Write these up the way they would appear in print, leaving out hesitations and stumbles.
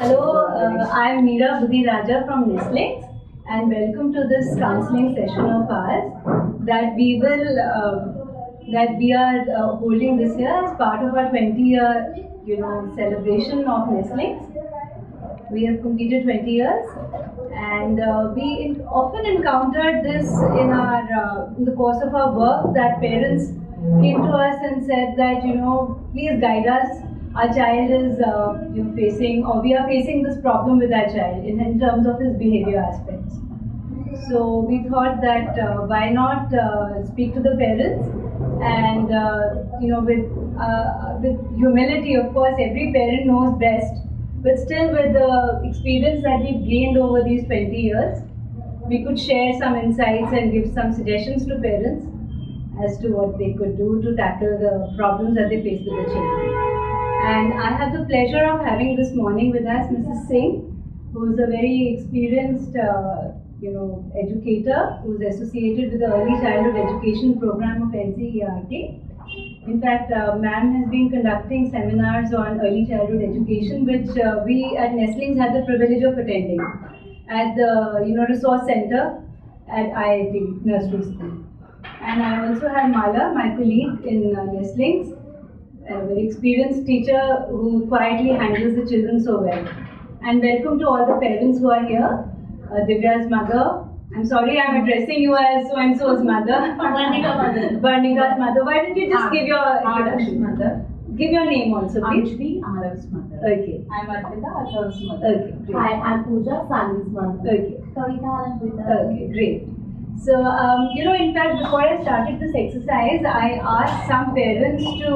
Hello, I'm Meera Budhi Raja from Nestlings, and welcome to this counseling session of ours that we are holding this year as part of our 20-year celebration of Nestlings. We have completed 20 years, and we often encountered this in the course of our work that parents came to us and said that please guide us. Our child is facing, or we are facing this problem with our child in terms of his behavior aspects. So we thought that why not speak to the parents and with humility, of course, every parent knows best, but still with the experience that we've gained over these 20 years, we could share some insights and give some suggestions to parents as to what they could do to tackle the problems that they face with the children. And I have the pleasure of having this morning with us Mrs. Singh, who is a very experienced educator who is associated with the Early Childhood Education Program of NCERT. In fact, ma'am has been conducting seminars on early childhood education, which we at Nestlings had the privilege of attending at the resource center at IIT Nursery School. And I also have Mala, my colleague in Nestlings, a very experienced teacher who quietly handles the children so well. And welcome to all the parents who are here. Divya's mother. I'm sorry I'm addressing you as so-and-so's mother. Barnika's mother. Why don't you just give your introduction? Mother. Give your name also, please. Anjali, Arav's mother. Okay. I'm Arpita, Atharv's mother. Okay. Great. Hi, I'm Pooja, Sani's mother. Okay. Kavita and Pita. Okay, great. So, in fact, before I started this exercise, I asked some parents to,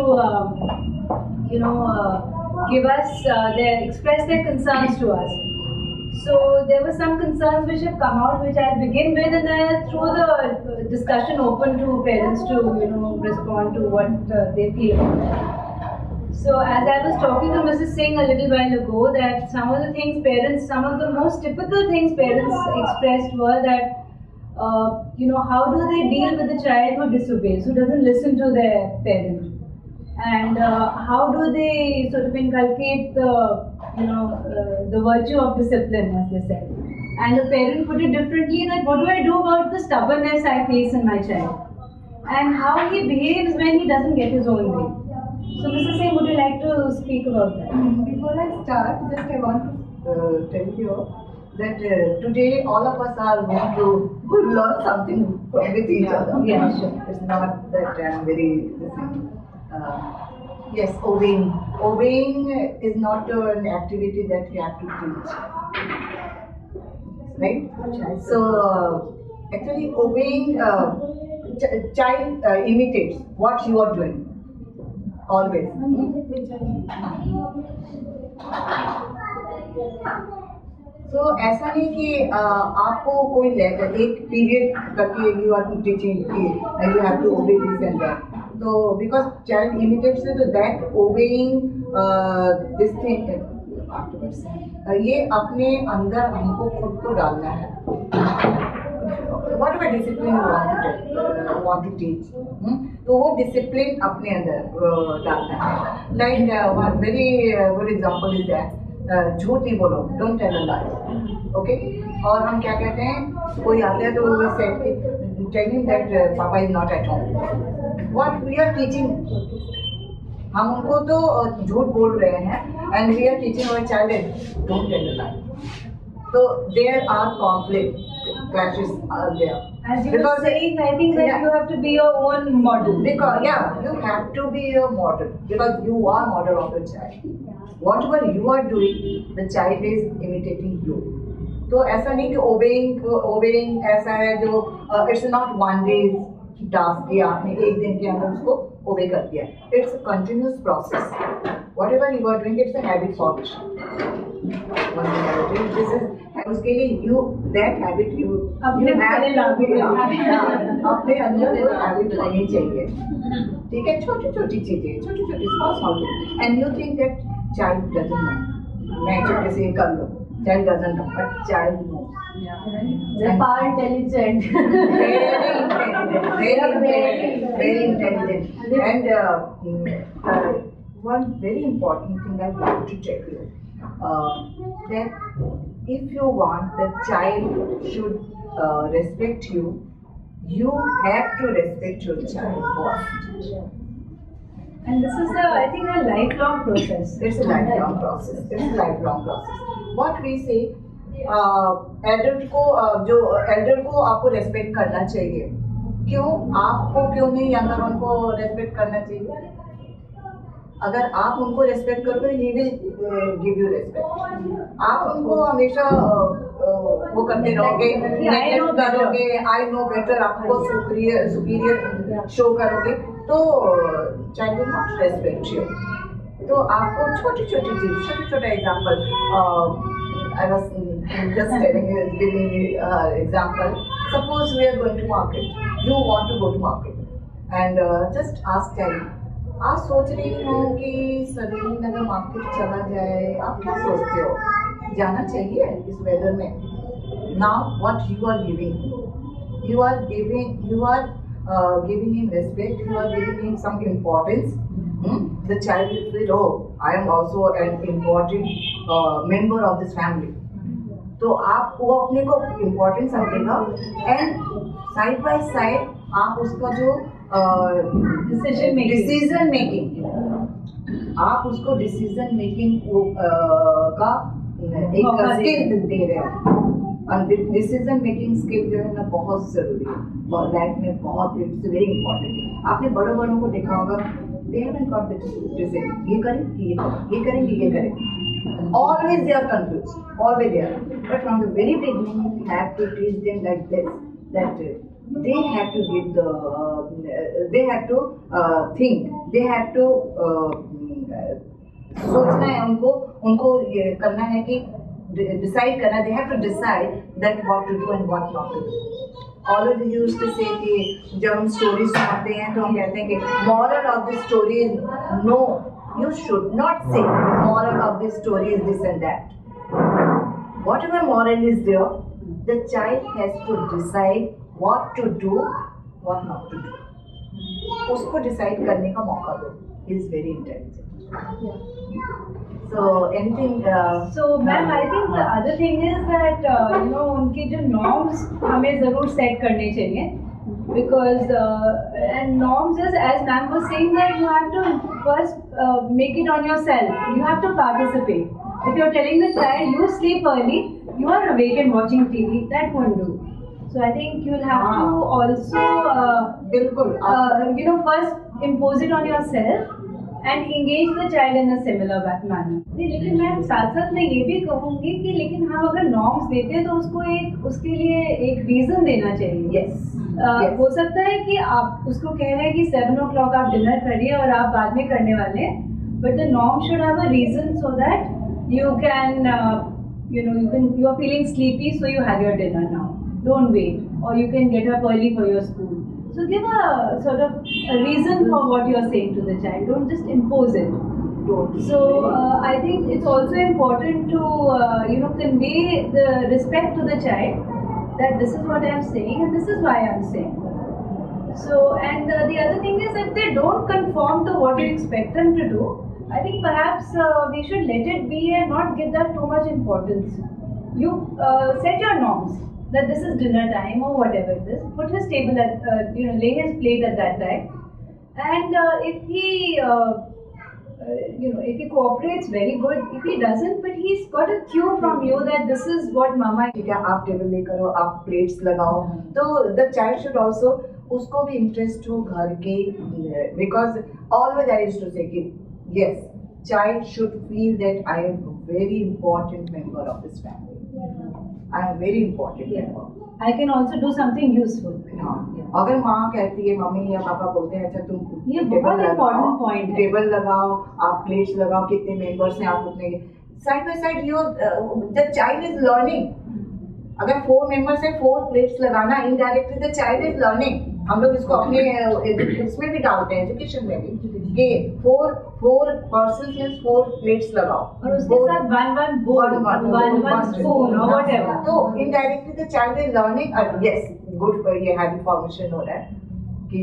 express their concerns to us. So, there were some concerns which have come out, which I'll begin with, and then throw the discussion open to parents to, respond to what they feel about that. So, as I was talking to Mrs. Singh a little while ago, that some of the most typical things parents expressed were that how do they deal with a child who disobeys, who doesn't listen to their parent? And how do they sort of inculcate the virtue of discipline, as they said? And the parent put it differently, that what do I do about the stubbornness I face in my child? And how he behaves when he doesn't get his own way. So Mrs. Singh, would you like to speak about that? Before I start, just I want to tell you that today all of us are going to learn something from with each other. Yeah, sure. It's not that I'm very listening. Yes, obeying. Obeying is not an activity that you have to teach. Right? So, actually obeying, child imitates what you are doing. Always. So ऐसा नहीं कि आपको कोई एक period करके you are teaching कि you have to obey this and that. So because child imitates it, so that obeying this thing afterwards, ये अपने अंदर हमको खुद को डालना है. Whatever discipline you want to teach, तो वो discipline अपने अंदर डालना है. Like one very good example is that झूठ नहीं बोलो, don't tell a lie, okay? और हम क्या कहते हैं, कोई आता है तो we say tell him that Papa is not at home. What we are teaching, हम उनको तो झूठ बोल रहे हैं, and we are teaching our child don't tell a lie. So there are conflict clashes are there. As you were saying, I think that you have to be your own model. Because you have to be your model, because you are model of the child. Whatever you are doing, the child is imitating you. तो ऐसा नहीं कि obeying ऐसा है जो it's not one day task कि आपने एक दिन के अंदर उसको obey कर दिया. It's a continuous process. Whatever you are doing, it's a habit formation. This is उसके लिए that habit you अपने अंदर वो habit होनी चाहिए. ठीक है, छोटी छोटी चीजें, छोटी छोटी small things, and you think that child doesn't know. मैं छोटे से कर लो. Child doesn't know, but child knows. They're far intelligent. Very intelligent. And one very important thing I want to tell you. that if you want the child should respect you, you have to respect your child first. And this is I think a lifelong process. It's a lifelong process. It's a lifelong process. What we say, adult को जो Elder को आपको respect करना चाहिए. क्यों आपको क्यों नहीं यंगर उनको रेस्पेक्ट करना चाहिए? अगर आप उनको रेस्पेक्ट करोगे he will give you respect. आप उनको हमेशा वो करते रहोगे, नेगलेक्ट करोगे, आई नो बेटर, आपको सुपीरियर शो करोगे तो child will not respect you. तो आपको छोटी छोटी चीज, छोटे छोटे example, I was just telling you, giving you example. Suppose we are going to market. You want to go to market, and just ask child. आप सोच रही हो कि सडनली अगर मार्केट चला जाए, आप क्या सोचते हो? जाना चाहिए इस वेदर में. Now what you are giving? You are giving him respect. You are giving him some importance. The child will feel, oh, I am also an important member of this family. तो आप वो अपने को important समझेगा, and side by side आप उसका जो decision making, आप उसको डिसीजन मेकिंग का एक स्किल दे रहे हो. और डिसीजन मेकिंग स्किल जो है ना बहुत जरूरी है लाइफ में, बहुत इट्स वेरी इंपॉर्टेंट. आपने बड़ों बड़ों को देखा होगा, they haven't got the decision. ये करेंगे, ये करेंगे, ये करेंगे. Always they are confused. Always they are. But from the very beginning, you have to teach them like this, that they have to give the, they have to think, they have to सोचना है उनको ये करना है कि decide करना. They have to decide that what to do and what not to do. Always we used to say कि जब हम स्टोरी सुनाते हैं तो हम कहते हैं कि moral of the story is no, you should not say moral of the story is this and that. Whatever moral is there, the child has to decide what to do, what not to do. उसको decide करने का मौका दो. He is very intelligent. So anything. So ma'am, I think the other thing is that उनके जो norms हमें जरूर set करने चाहिए, because and norms is, as ma'am was saying, that you have to first make it on yourself. You have to participate. If you're telling the child you sleep early, you are awake and watching TV, that won't do. So I think you'll have to also first impose it on yourself and engage the child in a similar manner. लेकिन मैं साथ साथ मैं ये भी कहूँगी कि लेकिन हम अगर नॉर्म्स देते हैं तो उसके लिए एक रीजन देना चाहिए. Yes. हो सकता है कि आप उसको कह रहे हैं कि 7 o'clock आप डिनर करिए और आप बाद में करने वाले हैं, but the norm should have a reason so that you can you are feeling sleepy, so you have your dinner now, don't wait, or you can get up early for your school. So give a sort of a reason for what you are saying to the child, don't just impose it. So I think it's also important to convey the respect to the child, that this is what I am saying and this is why I am saying. So and the other thing is, if they don't conform to what you expect them to do, I think perhaps we should let it be and not give that too much importance. You set your norms that this is dinner time or whatever it is. Put his table at lay his plate at that time, and if he if he cooperates, very good. If he doesn't, but he's got a cue from you that this is what mama. ठीक है, आप table लेकर आओ, आप plates लगाओ, तो the child should also, उसको भी इंटरेस्ट हो घर के, because always I used to say कि yes, child should feel that I am a very important member of this family. I am very important member. I can also do something useful. हाँ, अगर माँ कहती है, mummy या पापा बोलते हैं, अच्छा तुम ये बहुत important point है. टेबल लगाओ, आप प्लेट्स लगाओ, कितने मेंबर्स हैं, आप उतने, side by side the child is learning. अगर 4 मेंबर्स हैं, 4 प्लेट्स लगाना, indirectly the child is learning. हम लोग इसको अपने इसमें भी डालते हैं, एजुकेशन में भी, कि 4 पर्सन मींस 4 प्लेट्स लगाओ, और उसके साथ one bowl, one spoon or whatever. तो indirectly the child is learning. Yes, good, ये हैबिट फॉर्मेशन हो रहा है कि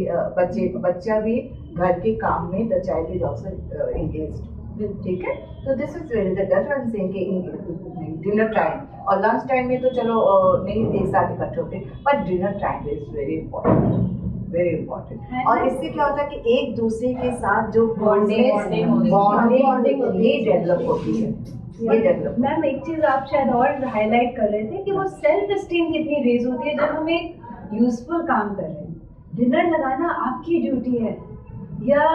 बच्चा भी घर के काम में the child is also engaged. ठीक है, तो this is very that's what I am saying कि डिनर टाइम और लंच टाइम में तो चलो नहीं एक साथ इकट्ठे होते, but dinner time is very important. और इससे क्या होता है कि एक दूसरे के साथ जो बॉन्डिंग ये डेवलप होती है, ये डेवलप। मैम एक चीज आप शायद और हाईलाइट कर रहे थे कि वो सेल्फ एस्टीम कितनी रेज होती है जब हम एक यूजफुल काम कर रहे हैं। डिनर लगाना आपकी ड्यूटी है या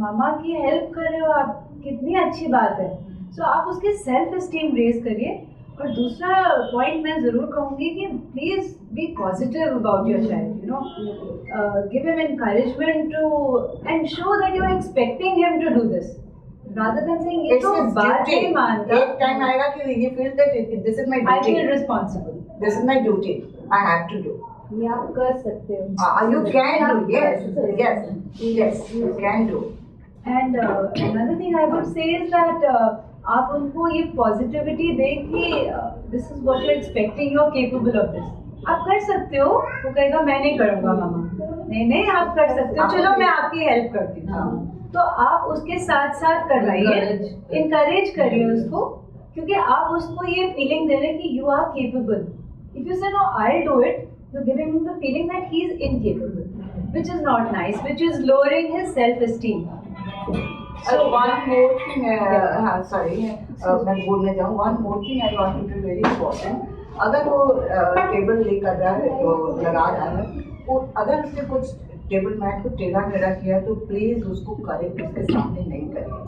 मामा की हेल्प कर रहे हो आप, कितनी अच्छी बात है। सो आप उसके सेल्फ एस्टीम रेज करिए। और दूसरा पॉइंट मैं ज़रूर कहूँगी कि please be positive about your child, you know, give him encouragement to and show that you are expecting him to do this rather than saying ये तो बात नहीं मानता। एक टाइम आएगा कि he feels that this is my I duty, feel responsible, this is my duty, I have to do. ये आप कर सकते हो। You can do, yes, you can do. and another thing I would say is that आप उनको ये positivity दें कि this is what you expecting, you are capable of this, आप कर सकते हो। वो कहेगा मैं नहीं करूँगा मामा, नहीं आप कर सकते हो, चलो मैं आपकी हेल्प करती हूँ। तो आप उसके साथ साथ करवाइए, इनकरेज करिए उसको, क्योंकि आप उसको ये फीलिंग दे रहे हैं कि you are capable. If you say no I will do it, you giving him the feeling that he is incapable, which is not nice, which is lowering his self esteem. So one more thing, मैं बोलने जाऊँ, one more thing I want to be very important. अगर वो table लेकर रहा है तो लगा रहा है, वो अगर उसने कुछ टेबल मैट को टेढ़ा मेढ़ा किया तो प्लीज उसको करेक्ट उसके सामने नहीं करिए,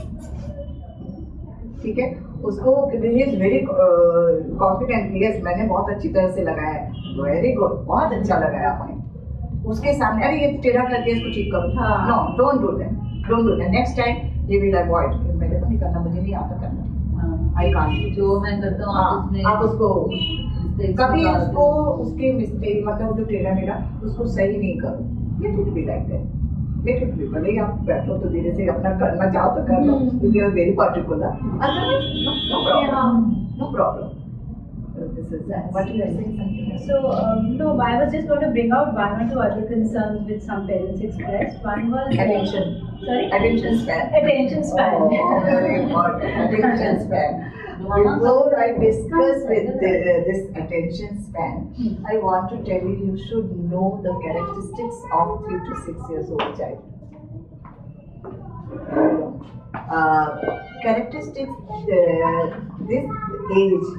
ठीक है। उसको he is very confident, yes मैंने बहुत अच्छी तरह से लगाया है, वेरी गुड, बहुत अच्छा लगाया आपने, उसके सामने अरे ये टेढ़ा करके इसको ठीक करो, no don't do that, next time ये विल अवॉइड, मेरे को नहीं करना, मुझे नहीं आता करना, आई कांट, जो मैं करता हूँ आप उसको कभी उसको उसके मिस्टेक मतलब जो टेढ़ा मेढ़ा उसको सही नहीं करो, let it be like that, let it be, भले आप बैठो तो धीरे से अपना करना चाहो तो कर लो, if you are very particular, otherwise no problem. This is what you are saying something else. So no, I was just going to bring out one or two other concerns which some parents expressed. One was Attention. Sorry? Attention span. Attention span. Oh, very important. Attention span. Before I discuss with this attention span, I want to tell you, you should know the characteristics of 3 to 6 years old child. Characteristics, this age,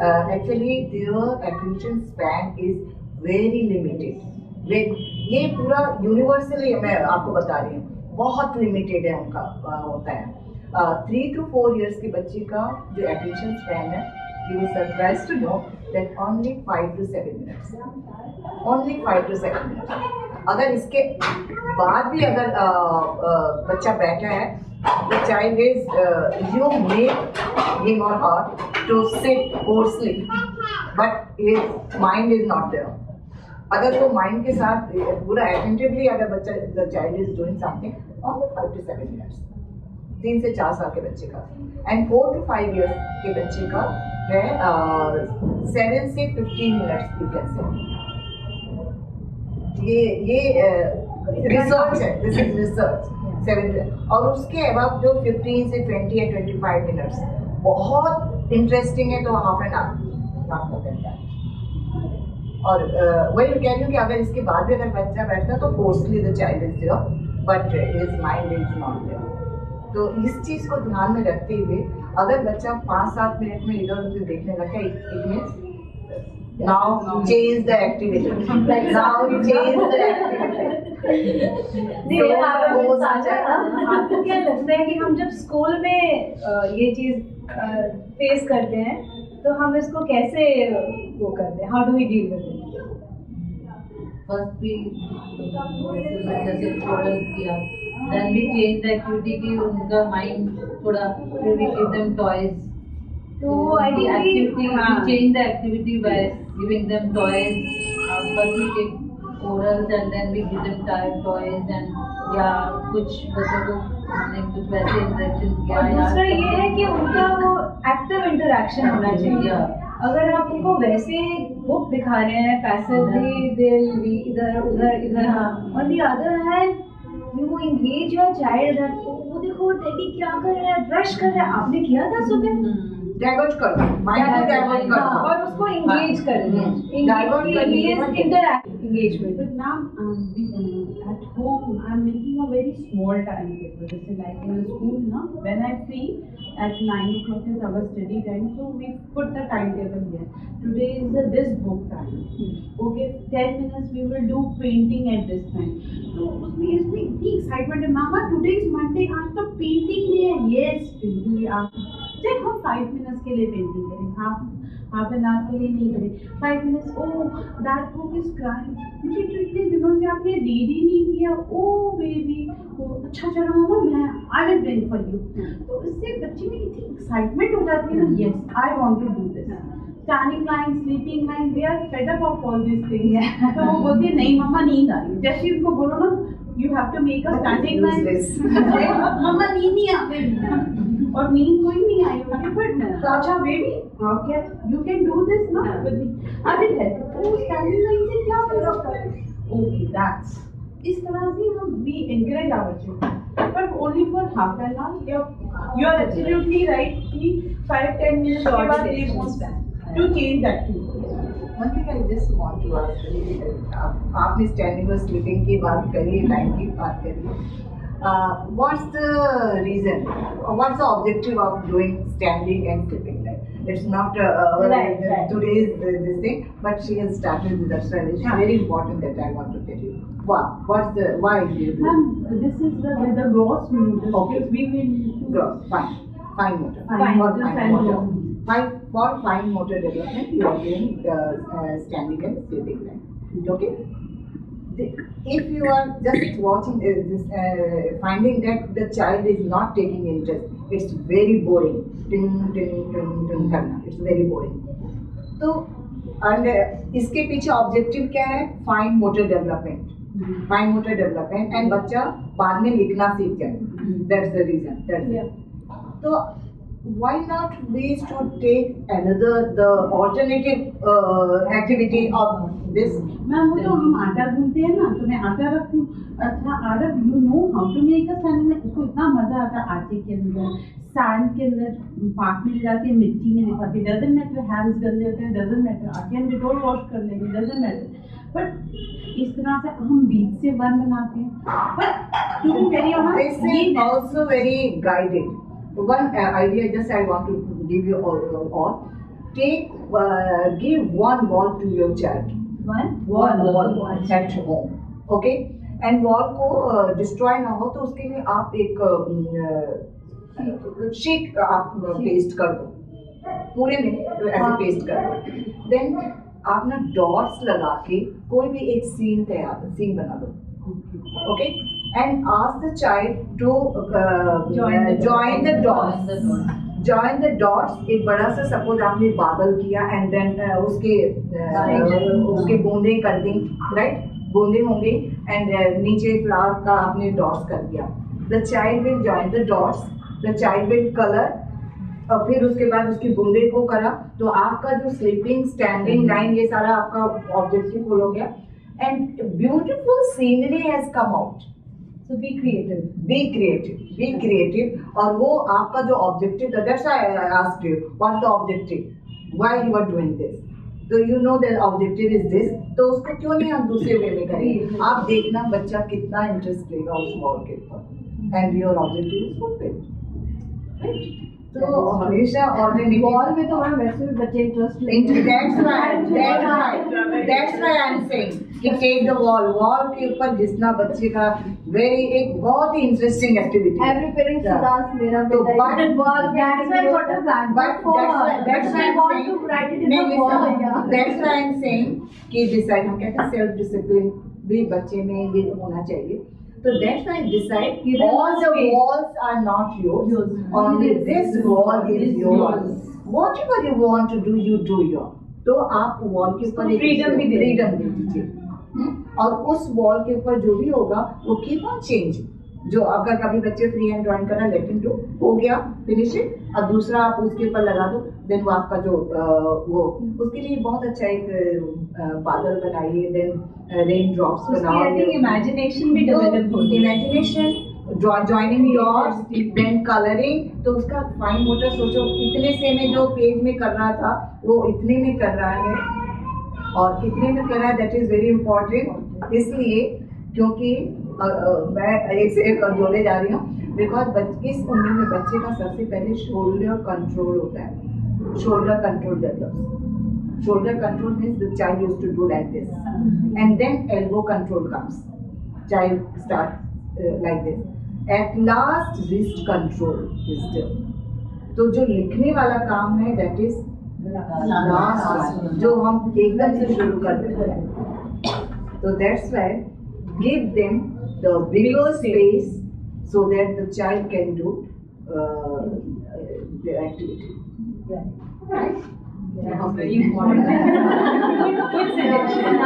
actually their attention span is very limited. ये पूरा universally मैं आपको बता रही हूँ, बहुत limited है उनका होता है। 3 to 4 years के बच्चे का जो attention span है, you will surprised to know that only 5 to 7 minutes, only 5 to 7 minutes। अगर इसके बाद भी अगर बच्चा बैठा है, the child is you make him or her to sit or sleep, but his mind is not there। अगर वो माइंड के साथ पूरा attentively अगर बच्चा the child is doing something, only 5 to 7 minutes, 3 से 4 साल के बच्चे का, and 4 to 5 years के बच्चे का है 7 से 15 minutes you can say। ये रिसर्च है, दिस इज रिसर्च। 7 और उसके अब जो 15 से 20 या 25 मिनट्स बहुत इंटरेस्टिंग है तो half an our not more than that. और वही मैं कह रही हूँ कि अगर इसके बाद भी अगर बच्चा बैठता तो forcefully the child is there but his mind is not there. तो इस चीज़ को ध्यान में रखते हुए अगर बच्चा 5-7 मिनट में इधर उधर देखने लगता है, it means now change the activity, now change the activity। आपको क्या लगता है कि हम जब स्कूल में ये चीज फेस करते हैं तो हम इसको कैसे वो करते हैं, how do we deal with it? First भी जैसे थोड़ा किया, then we change the activity की उनका माइंड थोड़ा, फिर वी गिव देम टॉयज। तो activity, we change the activity by giving them toys. First we take orals and then we give them toys and या कुछ बच्चों को हमने कुछ वैसे इंटरेक्शन किया। और दूसरा ये है कि उनका वो एक्टिव इंटरेक्शन होना चाहिए। अगर आप उनको वैसे बुक दिखा रहे हैं पैसिवली, they'll be इधर उधर इधर, on the other hand you engage your child that वो देखो डैडी क्या कर रहा है, ब्रश कर रहा है, आपने किया था सुबह? डाइवर्ट कर दो, माइंड को डाइवर्ट कर दो और उसको engage करें, Divert करने के बाद- interact engagement. But now, at home, I'm making a very small timetable. Just like in the school, no? When I free at 9 o'clock is our study time, so we put the timetable here. Today is this book time. Okay, 10 minutes we will do painting at this time. So उसमें इतनी excitement है, मामा today is Monday, आज तो painting day है. Yes, painting आप चल हम 5 minutes के लिए पेंटिंग करें, half an hour के लिए नहीं करें. 5 minutes, oh that book is crying, मुझे तो इतने दिनों से आपने रीड ही नहीं किया. oh baby, अच्छा चलो मामा मैं I will bring for you. तो इससे बच्चे में इतनी एक्साइटमेंट हो जाती है ना. yes I want to do this. Standing line, sleeping line, they are fed up of all this things. तो वो बोलती है नहीं मम्मा नींद आ रही है. जैसे उनको बोलो ना you have to make a standing line, mumma नींद नहीं आ गई और नींद कोई नहीं आई होगी. बट अच्छा baby okay you can do this ना with me, I will help. वो स्टैंडिंग लाइन से क्या फर्क है? ओके दैट्स इस तरह से हम we encourage our children, but only for half an hour. You are absolutely right कि 5-10 मिनट के बाद they want to change that thing. One thing I just want to ask, आपने स्टैंडिंग और sleeping की बात करी, टाइम की बात करी. What's the reason? What's the objective of doing standing and sleeping? Like it's not Right. today's this thing, but she has started with that, so it's very important that I want to tell you. Why do you do? Ma'am, this is the gross motor. Okay. We will need to Gross, fine motor. Fine For motor, fine fine motor. motor. For fine motor development, you are doing standing and sleeping line. Okay? If you are just watching this, finding that the child is not taking interest, it's very boring. Ting, ting, ting, ting करना, it's very boring. तो and इसके पीछे objective क्या है? Fine motor development. Fine motor development and बच्चा बाद में लिखना सीख जाए. That's the reason. तो why not ways to take another the alternative activity of this? Ma'am वो जो हम आटा गूंथते हैं ना, तो मैं आटा रखती हूँ. अच्छा Aarav you know how to make a sand में. उसको इतना मजा आता है आटे के अंदर, सैंड के अंदर पाक मिल जाती है, मिट्टी में लिखा के. डजंट मैटर हैंड्स गंदे होते हैं, डजंट मैटर आटे हम डिटोल वॉश कर लेंगे, डजंट मैटर. बट इस तरह से हम बीज से वन बनाते हैं. But to be very This is also very guided. One idea just I want to give you all. Give one wall to your child. One Wall at home. Okay? And wall को destroy ना हो तो उसके लिए आप एक sheet आप paste कर दो, पूरे में ऐसे पेस्ट कर दो. देन आप ना डॉट्स लगा के कोई भी एक सीन बना दो. Okay? And ask the child to join the dots. Join the dots. एक बड़ा सा सपोज आपने बादल किया एंड देन उसके बूंदे कर दी, राइट? बूंदे होंगे एंड नीचे फ्लावर का आपने डॉट्स कर दिया. The child will join the dots. The child will color. और फिर उसके बाद उसकी बूंदे को करा तो आपका जो स्लीपिंग, स्टैंडिंग लाइन, ये सारा आपका ऑब्जेक्टिव फुल हो गया and beautiful scenery has come out. So be creative. Be creative. और वो आपका जो ऑब्जेक्टिव था, that's why I asked you, what's the objective? Why you are doing this? So you know that objective is this. तो उसको क्यों नहीं हम दूसरे वे में करेंगे? आप देखना बच्चा कितना इंटरेस्ट लेगा उस बॉल के ऊपर, and your objective is fulfilled. Right? तो हमेशा ऑल्टरनेटिव बॉल में तो मैम वैसे भी बच्चे इंटरेस्ट लेंगे. That's why I'm saying कि take the wall के ऊपर जितना बच्चे का एक बहुत ही interesting activity. Every parents should ask मेरा तो बेटा but इस बॉल में That's why I got a blackboard But for that's why I I'm want saying. to write it in नहीं, the wall. listen, that's why I'm saying कि decide, हम कहते हैं सेल्फ डिसिप्लिन भी बच्चे में ये होना चाहिए. So that's why I decide all the walls are not yours. Only this wall is yours. Whatever you want to do, you do your. तो आप वॉल के ऊपर freedom भी दे दीजिए. और उस वॉल के ऊपर जो भी होगा वो कीप ऑन चेंज. जो अगर कभी बच्चे फ्री हैंड ड्राइंग करना, लेट हिम डू, हो गया, फिनिश इट. और दूसरा आप उसके ऊपर लगा दो, देन वो आपका जो वो उसके लिए बहुत अच्छा एक बादल बनाइए, देन रेन ड्रॉप्स बनाओ. I think imagination भी develop होती है. Imagination, joining dots, then colouring, तो उसका फाइन मोटर सोचो इतने से में जो पेज में कर रहा था वो इतने में कर रहा है, और इतने में कर रहा है, दैट इज वेरी इंपॉर्टेंट। इसलिए क्योंकि मैं एक से एक जोड़े जा रही हूँ, बिकॉज इस उम्र में बच्चे का सबसे पहले शोल्डर कंट्रोल होता है, shoulder control develops. Shoulder control means the child used to do like this, and then elbow control comes. Child starts like this. At last, wrist control is there. तो जो लिखने वाला काम है, that is last one, जो हम एकदम से शुरू कर देते हैं। तो that's why give them the bigger space so that the child can do the activity. Right? Very important. Good suggestion.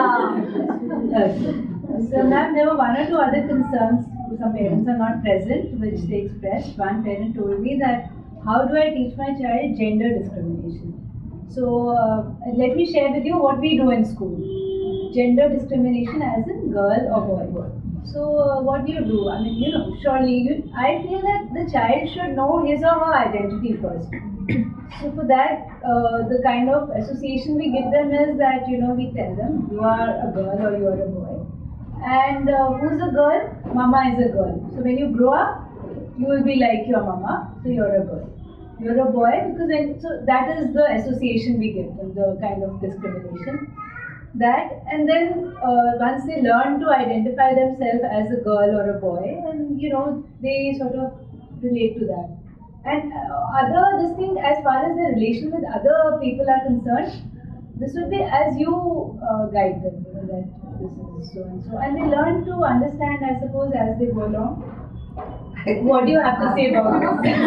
So ma'am, there were one or two other concerns. Some parents are not present, which they expressed. One parent told me that, how do I teach my child gender discrimination? So let me share with you what we do in school. Gender discrimination as in girl or boy. So what do you do? I mean, surely I feel that the child should know his or her identity first. So for that, the kind of association we give them is that, we tell them, you are a girl or you are a boy. And who's a girl? Mama is a girl. So when you grow up, you will be like your mama, so you're a girl. You're a boy, so that is the association we give them, the kind of discrimination. That, and then once they learn to identify themselves as a girl or a boy, and they sort of relate to that. And this thing, as far as the relation with other people are concerned, this would be as you guide them, that this is so and so, and they learn to understand, I suppose, as they go along. What do you have to say about this?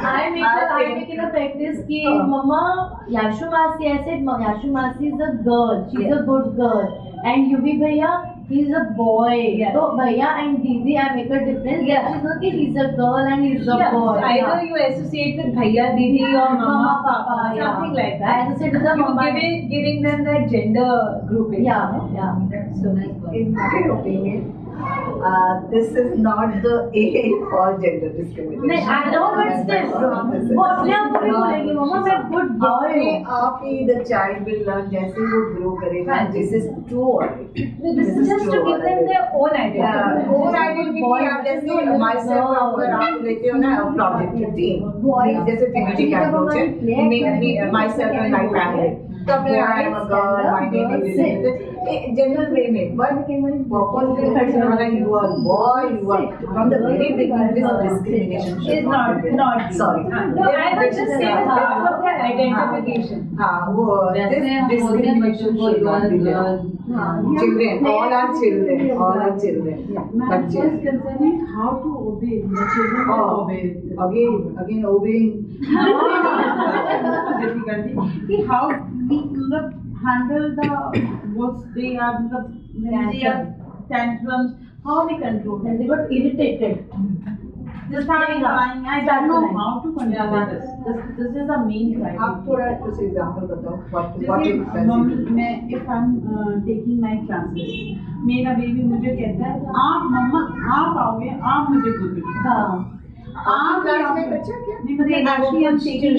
I make it a practice कि Mama, Yashu Masi, I said Yashu Masi is a girl, she's a good girl, and Yuvi Bhaiya, he's a boy. Yeah. So Bhaiya and Didi, I make a difference. Yeah. She's not that he's a girl and he's a boy. Either you associate with Bhaiya, Didi, or Mama, Papa, something like that. I associate with the Mama. Giving them that gender grouping. Yeah. So In my opinion, this is not the age for gender discrimination. नहीं, I know, but still, वो अपने आप को भी बोलेगी Mama, मैं good boy अपने हूँ. आप ही the child will learn जैसे वो grow करेगा. This is true already. this is just to give them their own identity. Own identity आप जैसे myself अगर आप लेते हो ना प्रोजेक्ट टीम, जैसे पीपीटी का अप्रोच है, myself and my family. तो अपने I am a girl, my name is general way में, बट पर्पस वाला you are boy, you are from the very beginning this discrimination Is not sorry. No, I was just saying because of their identification. हाँ वो वैसे हम बोलते हैं बच्चों को you are a girl. children, all are children, My बच्चे. first concern is how to obey. The children will obey. Again obeying. Difficulty. कि how we handle the what they are when they are tantrums, how we control them. They got irritated. Just crying. I don't know how to control this. This is the main आप criteria. थोड़ा कुछ example बताओ what जैसे it mummy does. मैं if I'm taking my classes, मेरा baby मुझे कहता है आप मम्मा आप आओगे, आप मुझे बोलोगे. हाँ. आप क्लास में बच्चा क्या? नहीं मतलब actually I'm taking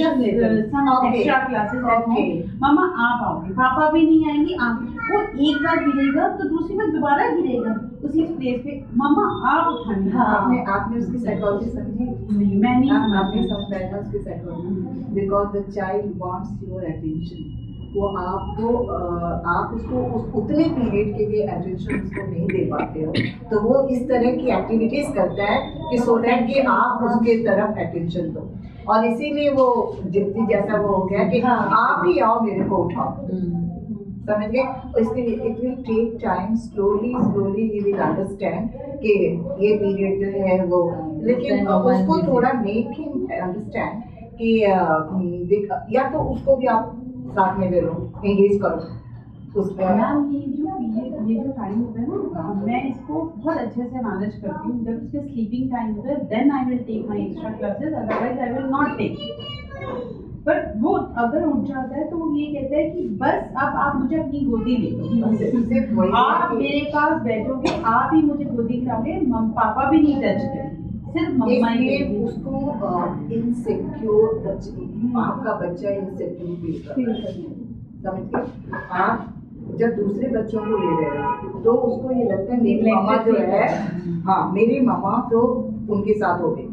some Okay. extra classes at Okay. home. मम्मा आप आओगे, पापा भी नहीं आएंगे, आप वो एक बार गिरेगा तो दूसरी बार दोबारा गिरेगा उसी प्लेस पे, मम्मा आप उठानी. आपने उसकी साइकोलॉजी समझी? नहीं मैं नहीं आपने समझती. समझा उसकी psychology, because the child wants your attention. वो आपको आप उसको उतने पीरियड के लिए अटेंशन उसको नहीं दे पाते हो, तो वो इस तरह की एक्टिविटीज करता है कि सो दैट कि आप उसके तरफ अटेंशन दो, और इसीलिए वो जिद्दी जैसा वो हो गया कि आप ही आओ मेरे को उठाओ. समझ गए? इसके it will take time, slowly you will understand कि ये पीरियड जो है वो, लेकिन उसको थोड़ा मेक हिम अंडरस्टैंड कि या तो उसको भी आप साथ में ले लो, एंगेज करो उसका. मैम ये जो टाइम होता है ना, मैं इसको बहुत अच्छे से मैनेज करती हूँ. जब उसके स्लीपिंग टाइम होता है then I will take my extra classes, otherwise I will not take. पर वो अगर उठ जाता है तो वो ये कहता है कि बस अब आप मुझे अपनी गोदी ले लो, आप मेरे पास बैठोगे, आप ही मुझे गोदी खिलाओगे, पापा भी नहीं टच करेंगे. सिर्फ मम्मा ही इसलिए करेगी। उसको इनसिक्योर आपका बच्चा इनसिक्योर फील करता है, समझ गए? आप जब दूसरे बच्चों को ले रहे हो तो उसको ये लगता है मेरी मम्मा जो है, हाँ मेरी मम्मा तो उनके साथ हो गई,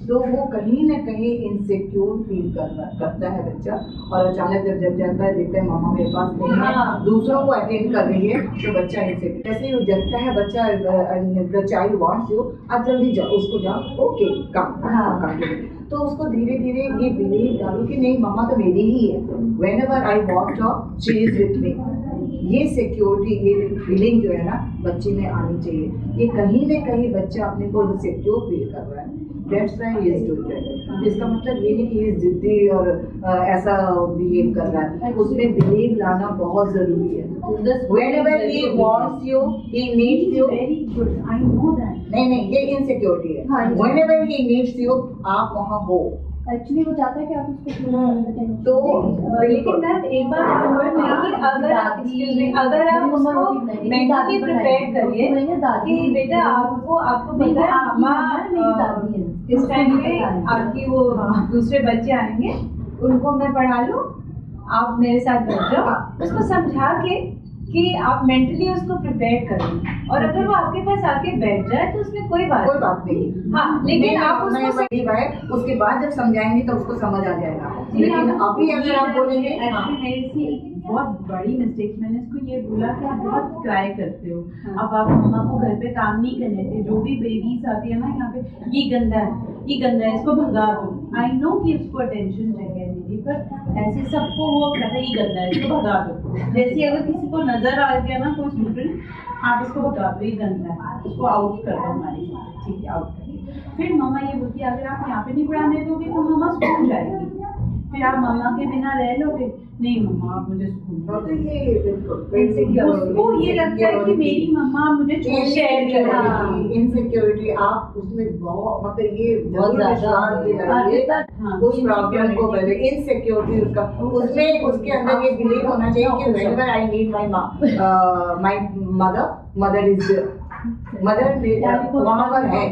तो वो कहीं ना कहीं इनसिक्योर फील करता है बच्चा। और अचानक जब जाता है देखता है मम्मा मेरे पास नहीं है, दूसरों को अटेंड कर रही है, तो बच्चा इनसिक्योर जैसे ही वो जगता है बच्चा, द चाइल्ड वांट्स यू, आप जल्दी जाओ, उसको जाओ, ओके काम। तो उसको धीरे धीरे ये बिलीव डालो कि नहीं मम्मा तो मेरी ही है, whenever I want her she is with me. ये सिक्योरिटी, ये फीलिंग जो है ना बच्चे में आनी चाहिए। ये कहीं ना कहीं बच्चा अपने को सिक्योर फील कर रहा है, that's why he is doing it. इसका मतलब ये नहीं कि ये जिद्दी और ऐसा बिहेव कर रहा है, उसमें बिलीव लाना बहुत जरूरी है। Whenever he wants you, he needs you. Very good, I know that. नहीं ये इनसिक्योरिटी है। Whenever he needs you, आप वहाँ हो। एक्चुअली वो चाहता है कि आप उसको तो लेकिन मैम एक बात समझ में आई कि अगर आप उसको मेंटली प्रिपेयर करिए कि बेटा आपको पता है मम्मा इस टाइम पे आपकी वो दूसरे बच्चे आएंगे, उनको मैं पढ़ा लूँ, आप मेरे साथ बैठ जाओ, उसको समझा के कि आप मेंटली उसको प्रिपेयर करें। और अगर वो आपके पास आके बैठ जाए तो उसमें कोई बात नहीं। हाँ, लेकिन आप उसको उसके बाद जब समझाएंगे तो उसको समझ आ जाएगा। लेकिन अभी अगर आप बोलेंगे एक्चुअली मेरे से एक बहुत बड़ी मिस्टेक, मैंने इसको ये बोला कि आप बहुत क्राई करते हो। अब आप मम्मा को घर पे काम नहीं करने थे, जो भी बेबीज आती है ना यहाँ पे, ये गंदा है, इसको भगा दो। आई नो कि उसको अटेंशन चाहिए मेरी, पर ऐसे सबको वो कहता है ये गंदा है, इसको भगा दो। जैसे अगर किसी को नजर आ गया ना कोई स्टूडेंट, आप इसको भगा दो, ये गंदा है, उसको आउट कर दो हमारी, ठीक है आउट करिए। फिर मम्मा ये बोलती है अगर आप यहाँ पे नहीं पढ़ाने दोगे तो मम्मा स्कूल जाएगी, फिर आप मम्मा के बिना रह लोगे, नहीं मम्मा आप मुझे स्कूल। उसको ये लगता है कि मेरी मम्मा मुझे इनसिक्योरिटी आप उसमें बहुत मतलब ये जरूर विश्वास दिलाइए उस प्रॉब्लम को पहले। इनसिक्योरिटी उसका उसमें उसके अंदर ये बिलीव होना चाहिए कि whenever I need my mother is वहाँ पर है,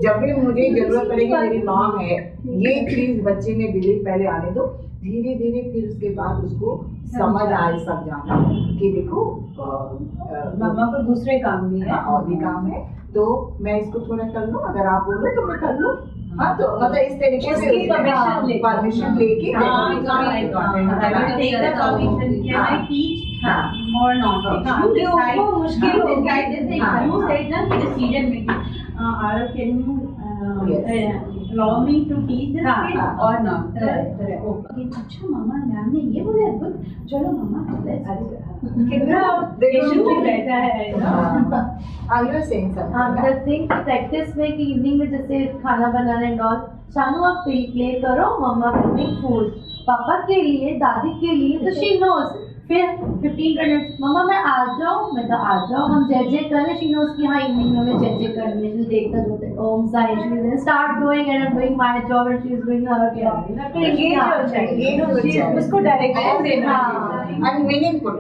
जब भी मुझे जरूरत पड़ेगी मेरी माँ है। ये चीज बच्चे में बिलीव पहले आने दो, धीरे धीरे फिर उसके बाद उसको समझ आए सब जाना कि देखो मामा को दूसरे काम भी है और भी काम है, तो मैं इसको थोड़ा कर लूँ, अगर आप बोलो तो मैं कर लूँ। हाँ तो मतलब इस तरीके से परमिशन लेके allow me to teach this kid or not? अच्छा मामा मैम ने ये बोला है, चलो मामा कितना पेशेंट भी बैठा है। you are saying something? Practice में कि इवनिंग में जैसे खाना बनाना एंड ऑल, शानू आप प्ले करो, मम्मा मेक फूड पापा के लिए, दादी के लिए, तो शी नोज। फिर 15 मिनट्स मम्मा मैं आ जाऊँ, मैं तो आ जाओ, हम जय करें, शी नोज की हाँ इवनिंग में जय करने से देखता होते ओम साई she start doing and I am doing my job and she is doing her care. उसको डायरेक्शन देना and meaningful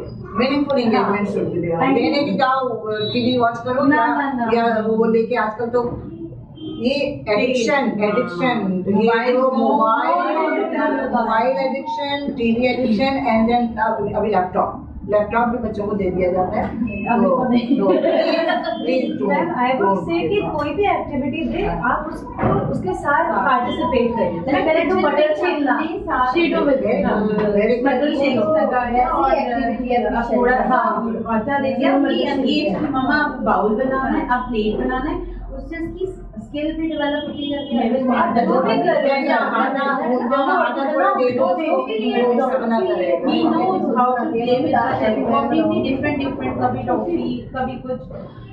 engagement should be there। ये नहीं कि जाओ टीवी वॉच करो या वो लेके आजकल तो ये एडिक्शन ये जो mobile addiction, TV addiction and then अभी लैपटॉप भी बच्चों को दे दिया जाता है। मैम आई वुड से कि कोई भी एक्टिविटी दे आप उसको उसके साथ पार्टिसिपेट करिए। मैंने तो बटर छीलना she do with butter shake लगाया और थोड़ा सा आटा दे दिया कि मम्मा आप बाउल बनाना है, आप प्लेट बनाना है, उससे उसकी स्किल भी डेवलप होती जाती है। जो भी कर रहे हैं आटा थोड़ा दे दो तो बना करेगा। He knows how to play with that, completely different, कभी टॉफी कभी कुछ,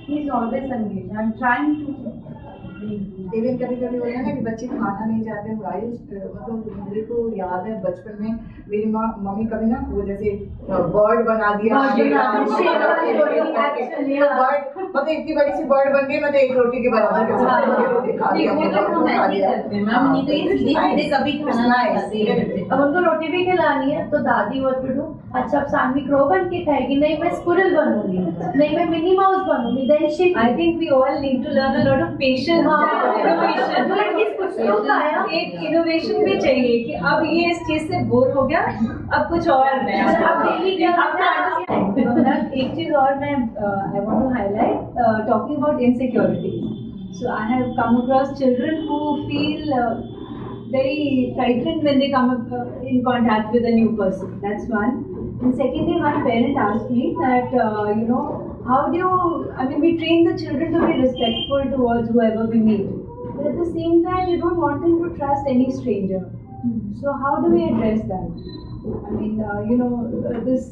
he is always engaged. I'm trying to even कभी होता है ना कि बच्चे खाना नहीं चाहते, मतलब मेरे को याद है बचपन में मेरी मम्मी कभी ना वो जैसे बर्ड बना दिया, मतलब इतनी बड़ी सी बर्ड बन गई, मतलब एक रोटी के बराबर के साथ एक रोटी खा लिया, नहीं, वो लोग हम ऐसे ही करते हैं मैम, नहीं तो ये सीधे कभी खाना नहीं खाते हैं। अब उनको रोटी भी खिलानी है तो दादी व्हाट टू डू, अच्छा अब सानवी क्रो बन के खाएगी, नहीं मैं स्क्विरल बनूंगी, नहीं मैं मिनी माउस बनूंगी, then she I think we all need to learn a lot of patience and innovation. जो एटलीस्ट कुछ तो खाया। एक इनोवेशन भी चाहिए कि अब ये इस चीज से बोर हो गया, अब कुछ और नया। अब डेली क्या एक चीज और मैं I want to highlight talking about insecurities. So I have come across children who feel very frightened when they come in contact with a new person. That's one. And secondly, one parent asked me that how do you? I mean, we train the children to be respectful towards whoever we meet, but at the same time, you don't want them to trust any stranger. So how do we address that? I mean, this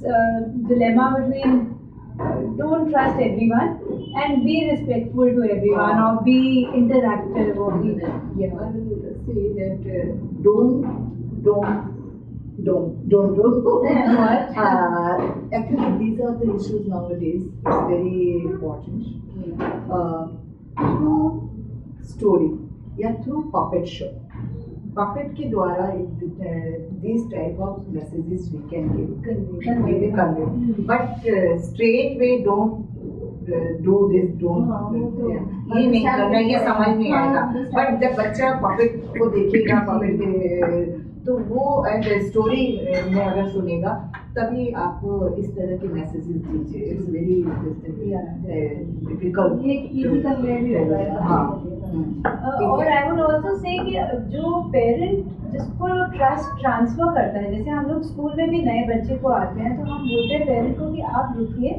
dilemma between don't trust everyone and be respectful to everyone, or be interactive, or be I will say that don't. What? Actually, these are the issues nowadays. It's very important. Through story या through puppet show. Puppet के द्वारा these type of messages we can convey. But straight way don't do this, ये नहीं करना, ये समझ नहीं आएगा. But जब बच्चा puppet को देखेगा, puppet के तो वो स्टोरी में अगर सुनेगा तभी आप इस तरह के मैसेजेस दीजिए. It's very difficult. और आई वुड ऑल्सो से कि जो पेरेंट जिसको ट्रस्ट ट्रांसफर करता है, जैसे हम लोग स्कूल में भी नए बच्चे को आते हैं तो हम बोलते हैं पेरेंट को कि आप रुकिए,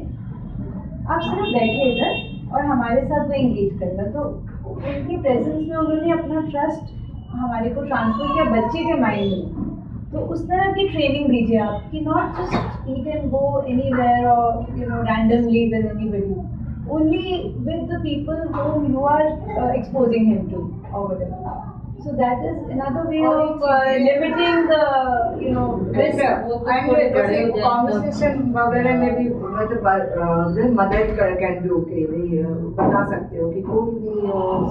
आप सिर्फ बैठे इधर और हमारे साथ वो एंगेज करेगा. तो उनकी प्रेजेंस में उन्होंने अपना ट्रस्ट हमारे को ट्रांसफर किया बच्चे के माइंड में. तो उस तरह की ट्रेनिंग दीजिए आप कि not just he can go anywhere और randomly with anybody, only with the people whom you are exposing him to or whatever. So that is another way of limiting the risk. And conversation वगैरह में भी मतलब मदद can do के बता सकते हो कि कोई भी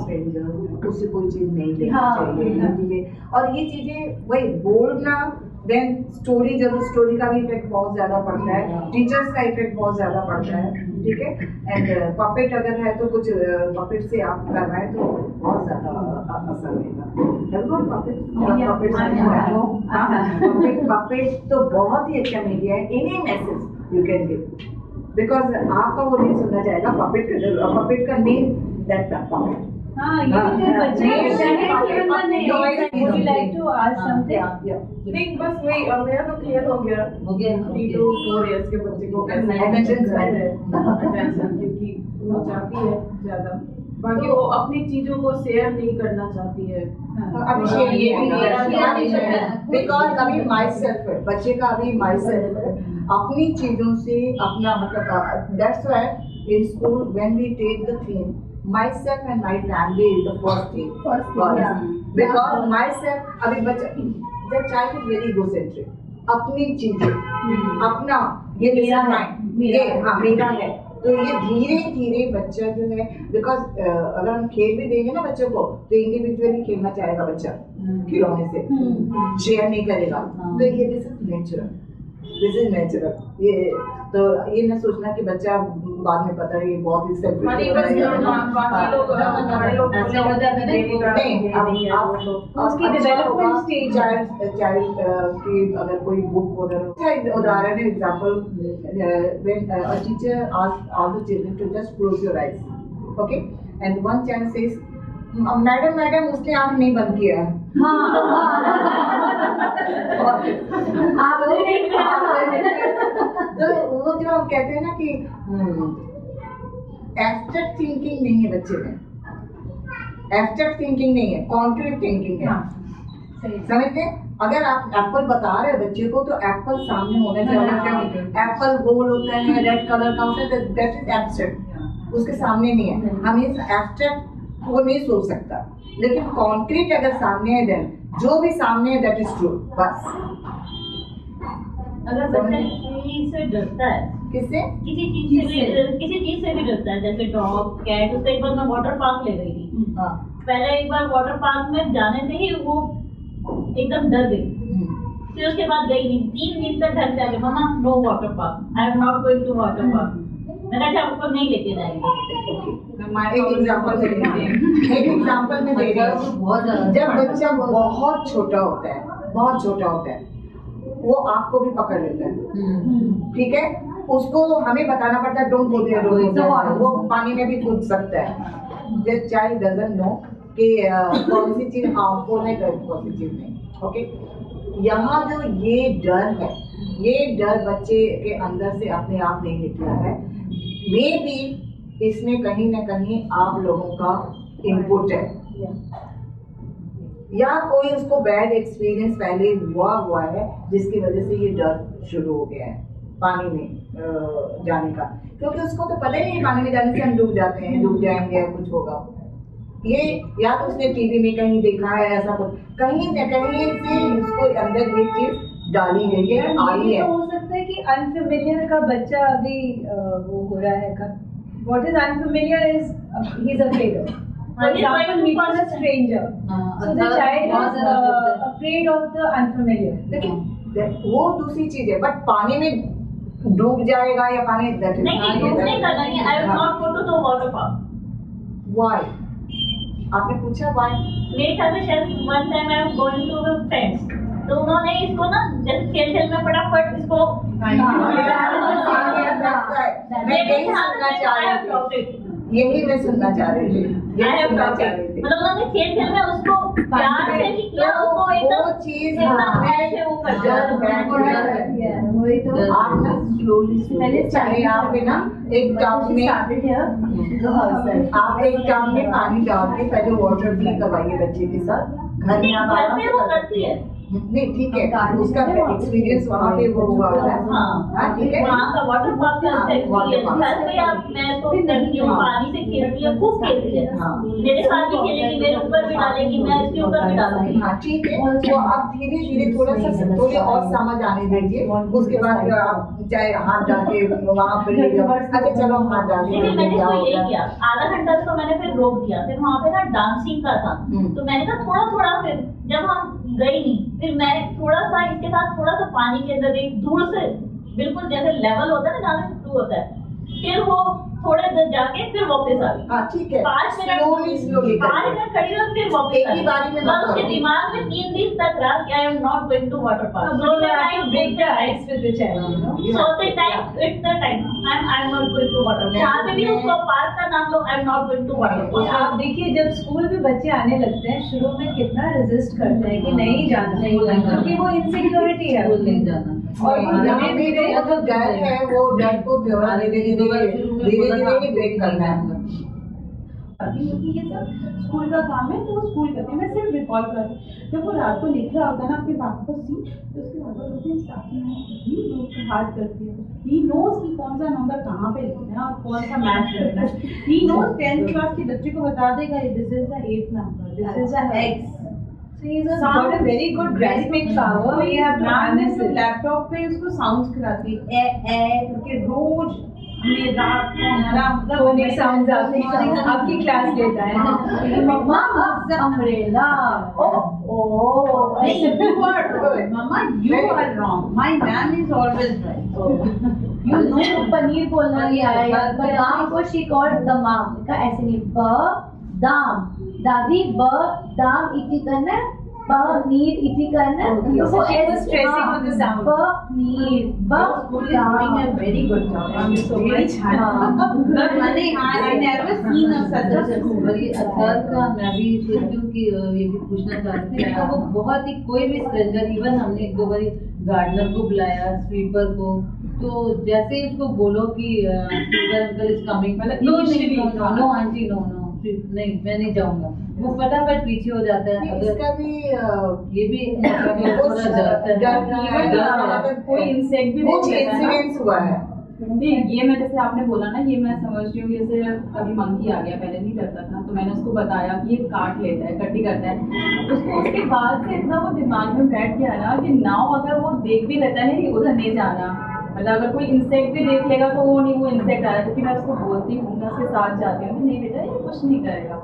स्ट्रेंजर उससे कोई चीज़ नहीं लेनी चाहिए, ये चीज़ें. और ये चीज़ें वही बोलना. देन स्टोरी, जरूर स्टोरी का भी इफेक्ट बहुत ज़्यादा पड़ता है, टीचर्स का इफेक्ट बहुत ज़्यादा पड़ता है. ठीक है. एंड पपेट अगर है तो कुछ पपेट से आप कर रहे हैं तो बहुत ज़्यादा असर रहेगा. पपेट तो बहुत ही अच्छा मीडिया है. Any message you can give, because आपका वो नहीं सुनना चाहेगा. पपेट का नेम दैट पपेट. हाँ, ये तो बच्चे would you like to ask something? नहीं, बस वही मेरा तो क्लियर हो गया. 3 to 4 years के बच्चे को Attention span है. attention, क्योंकि वो चाहती है ज़्यादा, बाकी वो अपनी चीज़ों को शेयर नहीं करना चाहती है. अभी शेयर ये बिकॉज अभी माई सेल्फ है, बच्चे का अभी माई सेल्फ है. अपनी चीज़ों से अपना मतलब that's why in school when we take the theme myself and my family is the first thing. Because myself, अभी बच्चा, the child is very egocentric. अपनी चीजें, अपना ये मेरा है. तो ये धीरे धीरे बच्चा जो है, बिकॉज अगर हम खेल भी देंगे ना बच्चों को तो इंडिविजुअली खेलना चाहेगा बच्चा खिलौने से, शेयर नहीं करेगा. तो ये दिस इज नेचुरल. ये तो ये न सोचना कि बच्चा बाद में पता है ये बहुत ही उसकी डेवलपमेंट स्टेज चाइल्ड की अगर कोई बुक वगैरह. उदाहरण example, when a teacher asks all the children to just close your eyes, okay, and one child says, madam उसने आँख नहीं बंद किया. तो वो जो हम कहते हैं ना कि एब्स्ट्रैक्ट थिंकिंग नहीं है बच्चे में. एब्स्ट्रैक्ट थिंकिंग नहीं है, कॉन्क्रीट थिंकिंग है. समझते हैं? अगर आप एप्पल बता रहे हो बच्चे को तो एप्पल सामने होना चाहिए. एप्पल गोल होता है, रेड कलर का होता है, दैट इज एब्स्ट्रैक्ट. उसके सामने नहीं है. हम ये एब्स्ट्रैक्ट वो नहीं सोच सकता, लेकिन कॉन्क्रीट अगर सामने है देन जो भी सामने है दैट इज ट्रू. बस अगर बच्चा किसी चीज से डरता है, किससे? किसी चीज से भी डरता है, जैसे डॉग कैट, उसको एक बार मैं वाटर पार्क ले गई थी। हाँ। पहले एक बार वाटर पार्क में जाने से ही वो एकदम डर गई, फिर उसके बाद गई नहीं, 3 दिन तक घर से आके mumma no water park, I am not going to water park. मैंने कहा आपको नहीं लेके जाएंगे। एक एग्जांपल में दे रही हूँ। बहुत ज्यादा जब बच्चा बहुत छोटा होता है, बहुत छोटा होता है, वो आपको भी पकड़ लेता है, ठीक है, उसको हमें बताना पड़ता है don't go there, don't go there, वो पानी में भी कूद सकता है। द चाइल्ड डजंट नो कि कौन सी चीज हार्मफुल है, कौन सी चीज नहीं। ओके, यहाँ जो ये डर है, ये डर बच्चे के अंदर से अपने आप नहीं निकला है, मे बी इसमें कहीं ना कहीं आप लोगों का इनपुट है, या कोई उसको बैड एक्सपीरियंस पहले हुआ है जिसकी वजह से ये डर शुरू हो गया है पानी में जाने का, क्योंकि उसको तो पता ही नहीं पानी में जाने से हम डूब जाते हैं, डूब जाएंगे या कुछ होगा। ये या तो उसने टीवी में कहीं देखा है ऐसा कुछ, कहीं न कहीं से उसको अंदर ये चीज डाली गई है, आई है। तो हो सकता है कि अनफेमिलियर का बच्चा अभी वो हो रहा है। What is unfamiliar is he is afraid. For example, meeting a stranger. So the child is afraid of the unfamiliar. देखिए वो दूसरी चीज है, बट पानी में डूब जाएगा या पानी नहीं करना है। I will not go to the water park. Why? आपने पूछा why? मेरे ख्याल से शायद one time I am going to with friends, तो उन्होंने इसको ना जैसे खेल में फटाफट इसको यही मैं सुनना चाह रही थी, मतलब उन्होंने खेल में उसको प्यार से नहीं किया, उसको एकदम वो चीज वही तो आप ना स्लोली चाहे आप ना एक टब में आप एक टब में पानी डाल के पहले वाटर भी करवाइए बच्चे के साथ, घर में आप आराम से वो करती है। नहीं ठीक है, उसका एक्सपीरियंस वहाँ पे वो हुआ है, हाँ ठीक है, वहाँ का वाटर पार्क का एक्सपीरियंस घर पे आप मैं इसको करती हूँ, पानी से खेलती है, खूब खेलती है, मेरे साथ भी खेलेगी, मेरे ऊपर भी डालेगी, मैं इसके ऊपर भी डालूंगी। हाँ ठीक है, तो आप धीरे धीरे थोड़ा सा थोड़े और समझ आने दीजिए, उसके बाद आप चाहे हाथ डाल के वहाँ पे ले जाओ, अच्छा चलो हम हाथ डाल लेकिन मैंने इसको यही किया, आधा घंटा उसको मैंने फिर रोक दिया, फिर वहाँ पे ना डांसिंग का था, तो मैंने कहा थोड़ा फिर जब हम गई नहीं, फिर मैं थोड़ा सा इसके साथ थोड़ा सा पानी के अंदर गई, दूर से बिल्कुल जैसे लेवल होता है ना जहाँ से शुरू होता है, फिर वो थोड़े देर जाके फिर वापस आ गई। हाँ ठीक है, 5 मिनट 5 मिनट खड़ी और फिर वापस एक ही बारी में और उसके दिमाग में 3 दिन तक रहा कि I am not going to water park. So you have to break the ice with the child, you know. So the time it's the time I am not going to water park। जहाँ पे भी उसको park का नाम लो, I am not going to water park. आप देखिए जब स्कूल में बच्चे आने लगते हैं शुरू में कितना रेजिस्ट करते हैं कि नहीं जाना, क्योंकि वो इनसिक्योरिटी है, स्कूल नहीं जाना। और धीरे धीरे वो जो डर है वो डर को धीरे धीरे ब्रेक करना है। क्योंकि ये सब स्कूल का काम है तो वो स्कूल करते हैं। मैं सिर्फ रिकॉल कर रही हूँ, जब वो रात को लिख रहा होता है ना अपने पापा को सी, तो उसके पापा बोलते हैं स्टार्टिंग हार्ड करती है, ही नोज कि कौन सा नंबर कहाँ पे लिखना है और कौन सा मैच करना है, ही नोज 10th क्लास के बच्चे को बता देगा this is the 8th number, this is the x. So he's got a very good grasping power. We have to harness it. Laptop पे उसको साउंड्स कराती है ए करके रोज हमें रात को हमारा Phonic sounds आपकी क्लास लेता है। मम्मा umbrella Mama, you are wrong. My man is always right. You know paneer बोलना नहीं आया, बदाम को she called दमाम, का ऐसे नहीं ब दाम, दादी ब दाम इति करना, पनीर इति करना, Okay, so she was stressing on the sound. Paneer ब School is doing a very good job. I'm so much happy. I never seen a such a school. बड़ी अथर का मैं भी सोचती हूँ कि ये भी पूछना चाहती हूँ, तो वो बहुत ही कोई भी स्ट्रेंजर, इवन हमने एक दो बारी गार्डनर को बुलाया, स्वीपर को, तो जैसे ही उसको बोलो कि स्वीपर अंकल इज कमिंग, मतलब नो आंटी नो नहीं मैं नहीं जाऊंगा, वो फटाफट पीछे हो जाता है। अगर इसका भी ये भी थोड़ा डरता है, कोई इंसेक्ट भी कुछ इंसिडेंट्स हुआ है, नहीं, ये मैं जैसे आपने बोला ना, ये मैं समझ रही हूँ। जैसे अभी मंकी आ गया, पहले नहीं डरता था, तो मैंने उसको बताया कि ये काट लेता है, कटी करता है। उसको उसके बाद से इतना वो दिमाग में बैठ गया ना कि नाउ अगर वो देख भी लेता है नहीं उधर नहीं जाना, मतलब अगर कोई इंसेक्ट भी देख लेगा तो वो नहीं, वो इंसेक्ट आ रहा है, क्योंकि मैं उसको बोलती हूँ, मैं उसके साथ जाती हूँ कि नहीं बेटा ये कुछ नहीं करेगा।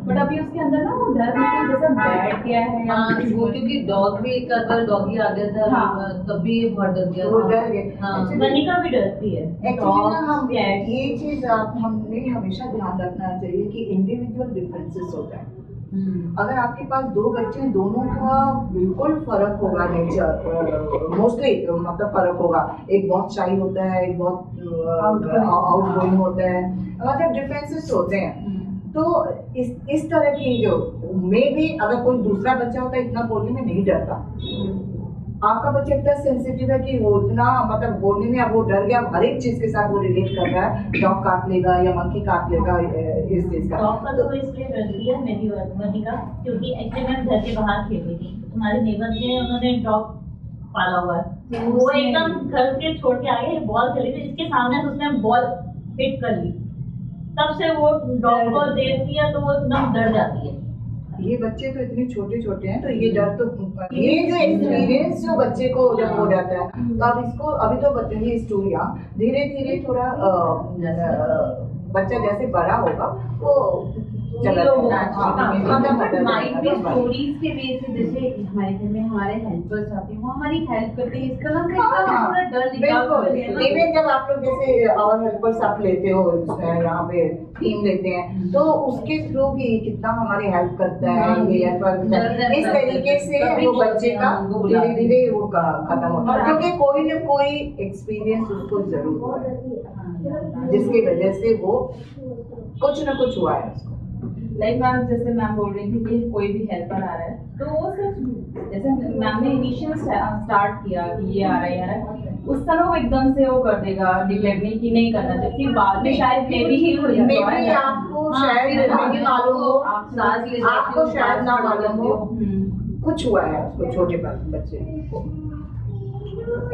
बट अभी उसके अंदर ना वो डर बिल्कुल जैसा बैठ गया है या हाँ कुछ वो क्योंकि डॉग भी एक आध बार डॉगी आ गया था, हाँ। तब भी ये बहुत डर गया वो था। डर गए। हाँ वनिका भी डरती है। एक्चुअली ना हम Cats. ये चीज हमें हमेशा ध्यान रखना चाहिए कि इंडिविजुअल डिफरेंसेस होता है। अगर आपके पास दो बच्चे हैं, दोनों का बिल्कुल फर्क होगा नेचर, मोस्टली मतलब फर्क होगा। एक बहुत शाई होता है, एक बहुत आउटगोइंग होता है, मतलब डिफरेंसेस होते हैं। तो इस तरह की जो मे भी अगर कोई दूसरा बच्चा होता है इतना बोलने में नहीं डरता, आपका बच्चा इतना सेंसिटिव है कि वो इतना मतलब बोलने में अब वो डर गया, हर एक चीज के साथ वो रिलेट कर रहा है, डॉग काट लेगा या मंकी काट लेगा इस चीज का। डॉग का तो इसलिए डरती है मेरी वनिका, क्योंकि एक्चुअली मैं घर के बाहर खेल रही थी, हमारे नेबर थे, उन्होंने डॉग पाला हुआ है, वो एकदम घर के छोड़ के आगे बॉल खेली थी, इसके सामने से उसने बॉल हिट कर ली, तब से वो डॉग को देखती है तो वो एकदम डर जाती है। ये बच्चे तो इतने छोटे छोटे हैं, तो ये डर तो ये जो एक्सपीरियंस जो बच्चे को जब हो जाता है, तो अब इसको अभी तो बच्चे की स्टोरियाँ धीरे धीरे थोड़ा बच्चा जैसे बड़ा होगा वो चला बट माइट भी जाएगा। स्टोरीज के वे से, जैसे हमारे घर में हमारे हेल्पर्स आते हैं, वो हमारी हेल्प करते हैं, इस तरह से हाँ, थोड़ा डर निकाल सकते हैं बिल्कुल। ना। इवन जब आप लोग जैसे आवर हेल्पर्स आप लेते हो यहाँ पे टीम लेते हैं, तो उसके थ्रू भी कितना हमारी हेल्प करता है ये हेल्पर, इस तरीके से वो बच्चे का धीरे धीरे वो खत्म होता है, क्योंकि कोई ना कोई एक्सपीरियंस उसको जरूर हुआ है जिसकी वजह से वो कुछ ना कुछ हुआ है उसको। लाइक मैम, जैसे मैम बोल रही थी कि कोई भी हेल्पर आ रहा है, तो वो सिर्फ जैसे मैम ने इनिशियल स्टार्ट किया कि ये आ रहा है, आ रहा है, उस समय वो एकदम से वो कर देगा डिक्लेयर नहीं कि नहीं करना चाहिए, फिर बाद में शायद मे भी ही हो जाता Maybe है। आपको हाँ, शायद फिर नहीं मालूम हो, सांस ले जाती आपको हूँ, शायद ना सांस मालूम हो, कुछ हुआ है उसको छोटे बच्चे को।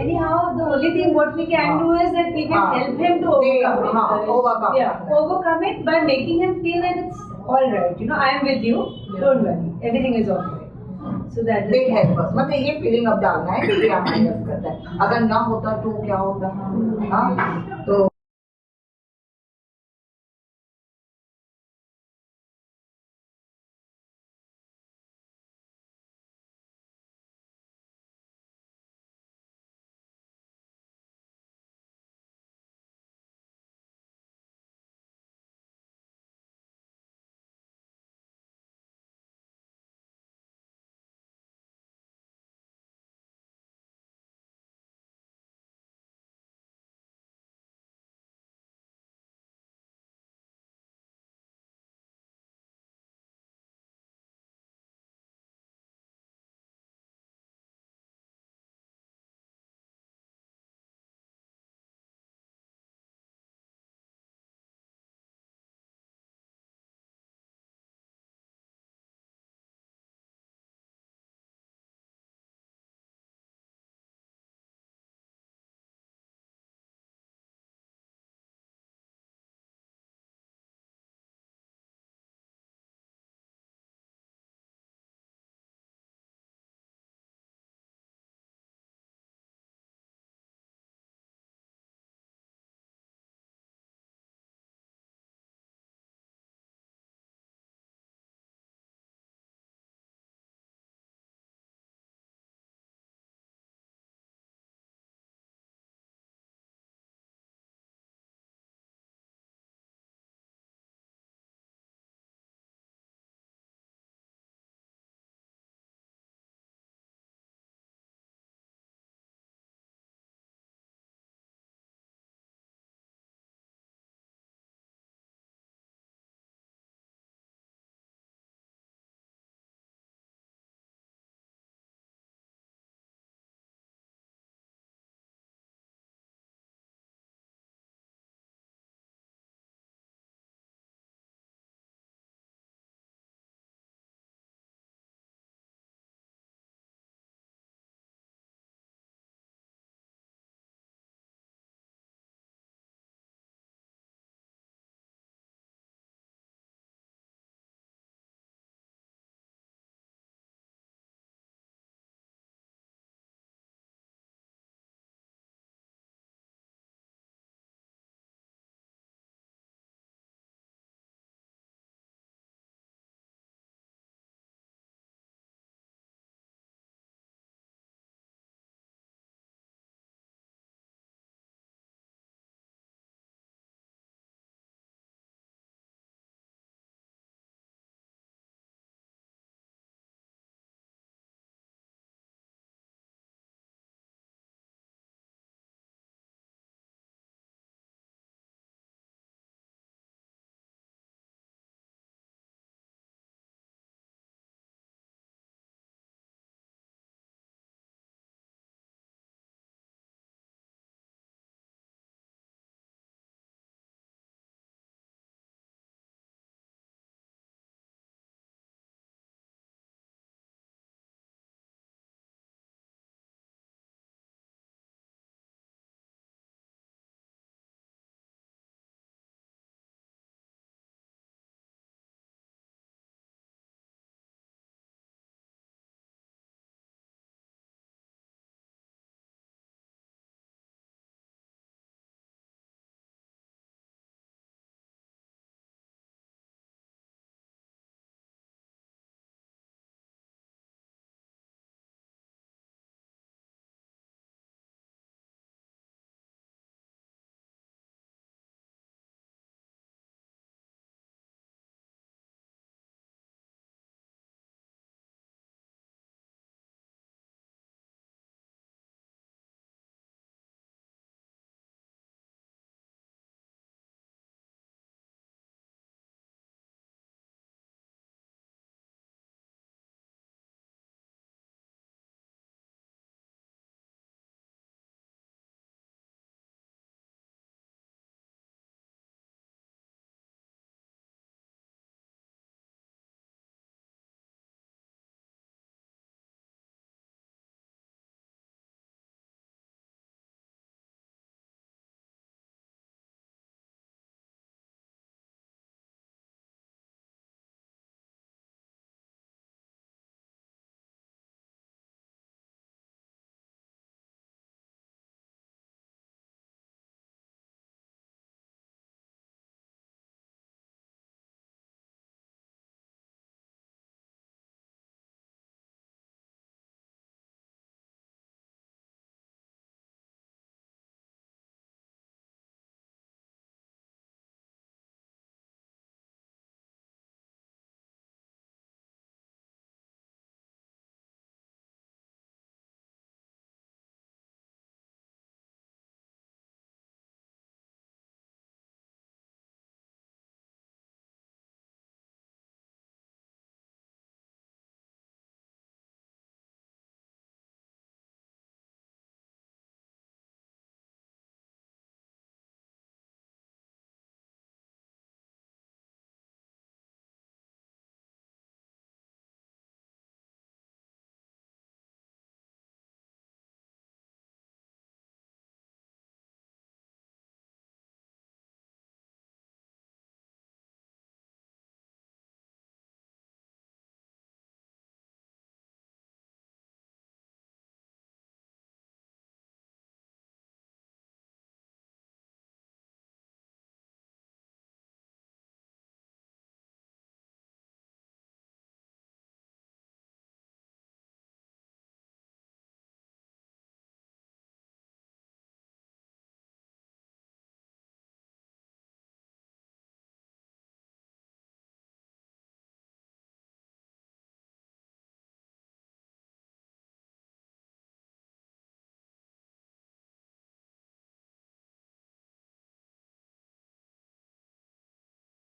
Anyhow, the only thing what we can do is that we can help him to overcome it. Yeah, overcome it by making him feel that it's all right. You know, I am with you. Don't worry, everything is all right. So that They is help us. मतलब ये feeling अब डालना है कि ये हमारी help करता है। अगर ना होता तो क्या होता? हाँ, तो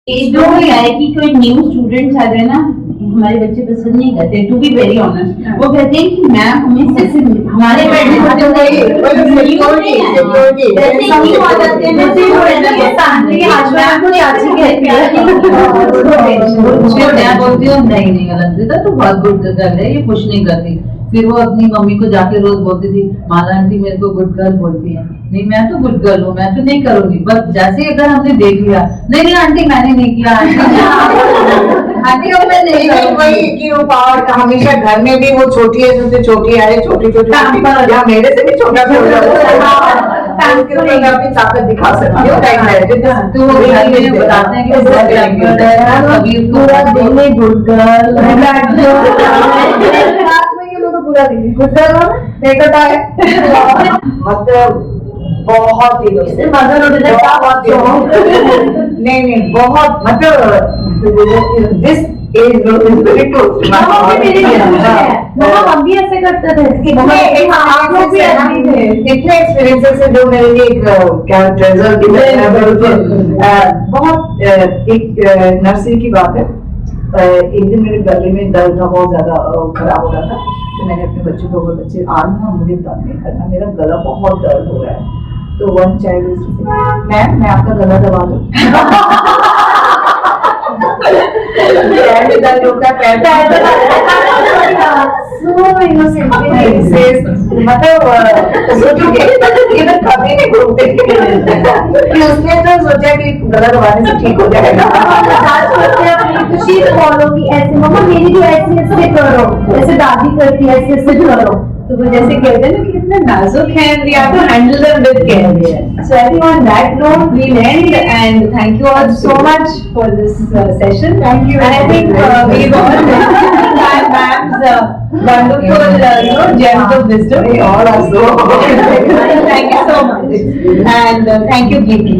ये जो है कि कोई न्यू स्टूडेंट्स आ गए ना, हमारे बच्चे पसंद नहीं करते, टू बी वेरी ऑनेस्ट। वो कहते हैं कि मैम हमें जैसे हमारे मैं बोलती हूँ नहीं अलग तो बहुत गुड गर्ल है, ये कुछ नहीं करती। फिर वो अपनी मम्मी को जाके रोज बोलती थी, माला आंटी मेरे को गुड गर्ल बोलती है। नहीं मैं तो गुड गर्ल हूँ, मैं तो नहीं करूंगी। बस जैसे अगर हमने देख लिया, नहीं आंटी मैंने नहीं किया, आंटी मैं नहीं वही कि वो पावर का हमेशा घर में भी वो छोटी है, सबसे छोटी है, छोटी या मेरे से भी छोटा अपनी ताकत दिखा सकती हो। तो वो घर में बताते हैं कि पूरा दिन में गुड गर्ल पूरा दिन गुड गर्ल देखता है। मतलब बहुत ही नहीं बहुत मतलब this age group is very close. हम भी ऐसे करते थे, इतने एक्सपीरियंसेस है जो मेरे लिए क्या ट्रेजर की बहुत। एक नर्सरी की बात है, एक दिन मेरे गले में दर्द था, बहुत ज्यादा खराब हो रहा था। तो मैंने अपने बच्चों को बोला, बच्चे आज ना मुझे दर्द नहीं करना, मेरा गला बहुत दर्द हो रहा है। तो वन चाइल्ड मैम मैं आपका गला दबा दूं? दर्द होता है कभी नहीं घूमते। उसने तो सोचा कि गला दबाने से ठीक हो जाएगा। खुशी फॉलो की ऐसे मम्मा मेरी भी ऐसे ऐसे करो, ऐसे दादी करती है ऐसे ऐसे करो। तो वो जैसे कहते हैं ना कि इतने नाजुक हैं, we have to handle them with care. So I think on that note we'll end, and thank you all so much for this session. Thank you. And I think we've all listened to ma'am's wonderful gems of wisdom. We all are so Thank you so much, and thank you, Geeti.